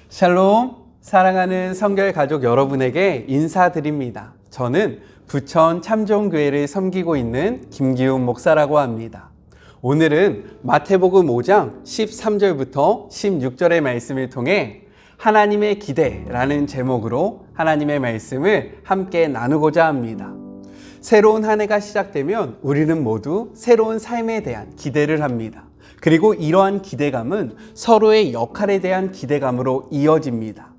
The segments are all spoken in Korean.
샬롬, 사랑하는 성결 가족 여러분에게 인사드립니다. 저는 부천 참종교회를 섬기고 있는 김기훈 목사라고 합니다. 오늘은 마태복음 5장 13절부터 16절의 말씀을 통해 하나님의 기대라는 제목으로 하나님의 말씀을 함께 나누고자 합니다. 새로운 한 해가 시작되면 우리는 모두 새로운 삶에 대한 기대를 합니다. 그리고 이러한 기대감은 서로의 역할에 대한 기대감으로 이어집니다.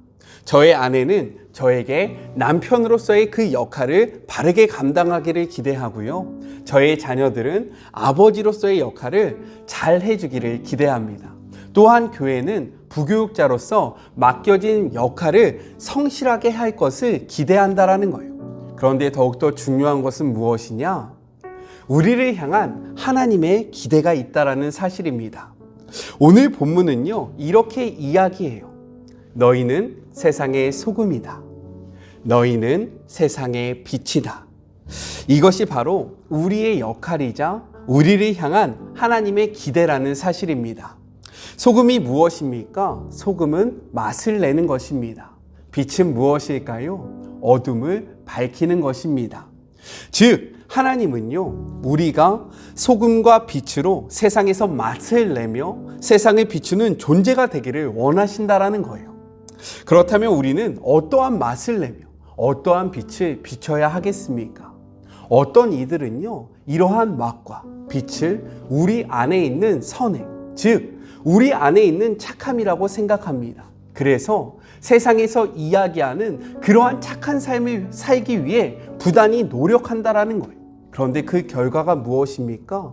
저의 아내는 저에게 남편으로서의 그 역할을 바르게 감당하기를 기대하고요. 저의 자녀들은 아버지로서의 역할을 잘 해주기를 기대합니다. 또한 교회는 부교육자로서 맡겨진 역할을 성실하게 할 것을 기대한다라는 거예요. 그런데 더욱더 중요한 것은 무엇이냐? 우리를 향한 하나님의 기대가 있다라는 사실입니다. 오늘 본문은요, 이렇게 이야기해요. 너희는 세상의 소금이다. 너희는 세상의 빛이다. 이것이 바로 우리의 역할이자 우리를 향한 하나님의 기대라는 사실입니다. 소금이 무엇입니까? 소금은 맛을 내는 것입니다. 빛은 무엇일까요? 어둠을 밝히는 것입니다. 즉, 하나님은요, 우리가 소금과 빛으로 세상에서 맛을 내며 세상을 비추는 존재가 되기를 원하신다라는 거예요. 그렇다면 우리는 어떠한 맛을 내며 어떠한 빛을 비춰야 하겠습니까? 어떤 이들은요, 이러한 맛과 빛을 우리 안에 있는 선행, 즉 우리 안에 있는 착함이라고 생각합니다. 그래서 세상에서 이야기하는 그러한 착한 삶을 살기 위해 부단히 노력한다라는 거예요. 그런데 그 결과가 무엇입니까?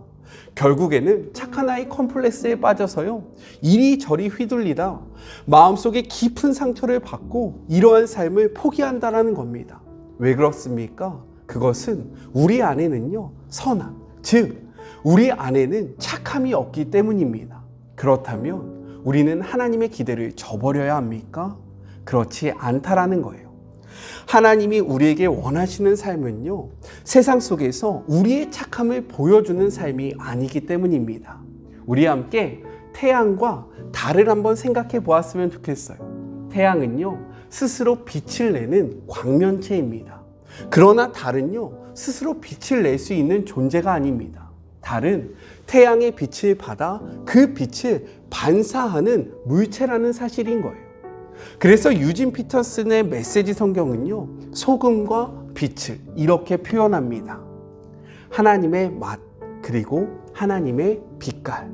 결국에는 착한 아이 컴플렉스에 빠져서요, 이리저리 휘둘리다 마음속에 깊은 상처를 받고 이러한 삶을 포기한다라는 겁니다. 왜 그렇습니까? 그것은 우리 안에는요, 선함, 즉 우리 안에는 착함이 없기 때문입니다. 그렇다면 우리는 하나님의 기대를 저버려야 합니까? 그렇지 않다라는 거예요. 하나님이 우리에게 원하시는 삶은요, 세상 속에서 우리의 착함을 보여주는 삶이 아니기 때문입니다. 우리 함께 태양과 달을 한번 생각해 보았으면 좋겠어요. 태양은요, 스스로 빛을 내는 광면체입니다. 그러나 달은요, 스스로 빛을 낼 수 있는 존재가 아닙니다. 달은 태양의 빛을 받아 그 빛을 반사하는 물체라는 사실인 거예요. 그래서 유진 피터슨의 메시지 성경은요, 소금과 빛을 이렇게 표현합니다. 하나님의 맛, 그리고 하나님의 빛깔.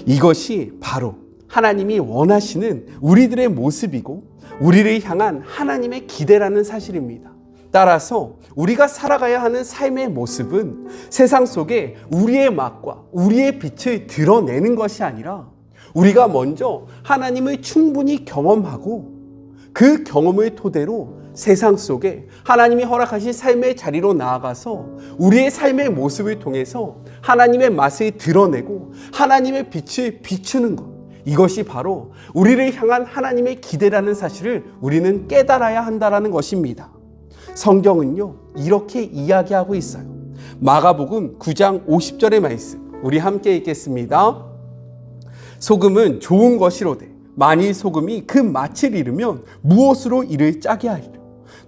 이것이 바로 하나님이 원하시는 우리들의 모습이고 우리를 향한 하나님의 기대라는 사실입니다. 따라서 우리가 살아가야 하는 삶의 모습은 세상 속에 우리의 맛과 우리의 빛을 드러내는 것이 아니라 우리가 먼저 하나님을 충분히 경험하고 그 경험을 토대로 세상 속에 하나님이 허락하신 삶의 자리로 나아가서 우리의 삶의 모습을 통해서 하나님의 맛을 드러내고 하나님의 빛을 비추는 것, 이것이 바로 우리를 향한 하나님의 기대라는 사실을 우리는 깨달아야 한다는 것입니다. 성경은요, 이렇게 이야기하고 있어요. 마가복음 9장 50절의 말씀, 우리 함께 읽겠습니다. 소금은 좋은 것이로되 만일 소금이 그 맛을 잃으면 무엇으로 이를 짜게 하리요?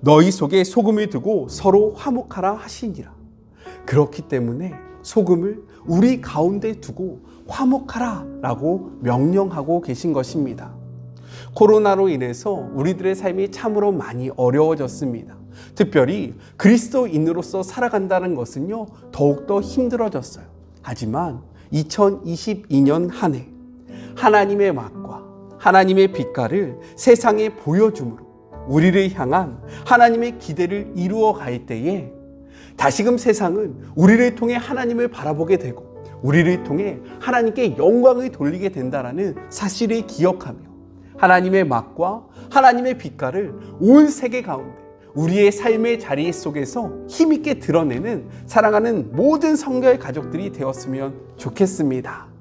너희 속에 소금을 두고 서로 화목하라 하시니라. 그렇기 때문에 소금을 우리 가운데 두고 화목하라 라고 명령하고 계신 것입니다. 코로나로 인해서 우리들의 삶이 참으로 많이 어려워졌습니다. 특별히 그리스도인으로서 살아간다는 것은요, 더욱더 힘들어졌어요. 하지만 2022년 한 해 하나님의 맛과 하나님의 빛깔을 세상에 보여줌으로 우리를 향한 하나님의 기대를 이루어 갈 때에 다시금 세상은 우리를 통해 하나님을 바라보게 되고 우리를 통해 하나님께 영광을 돌리게 된다라는 사실을 기억하며 하나님의 맛과 하나님의 빛깔을 온 세계 가운데 우리의 삶의 자리 속에서 힘있게 드러내는 사랑하는 모든 성결 가족들이 되었으면 좋겠습니다.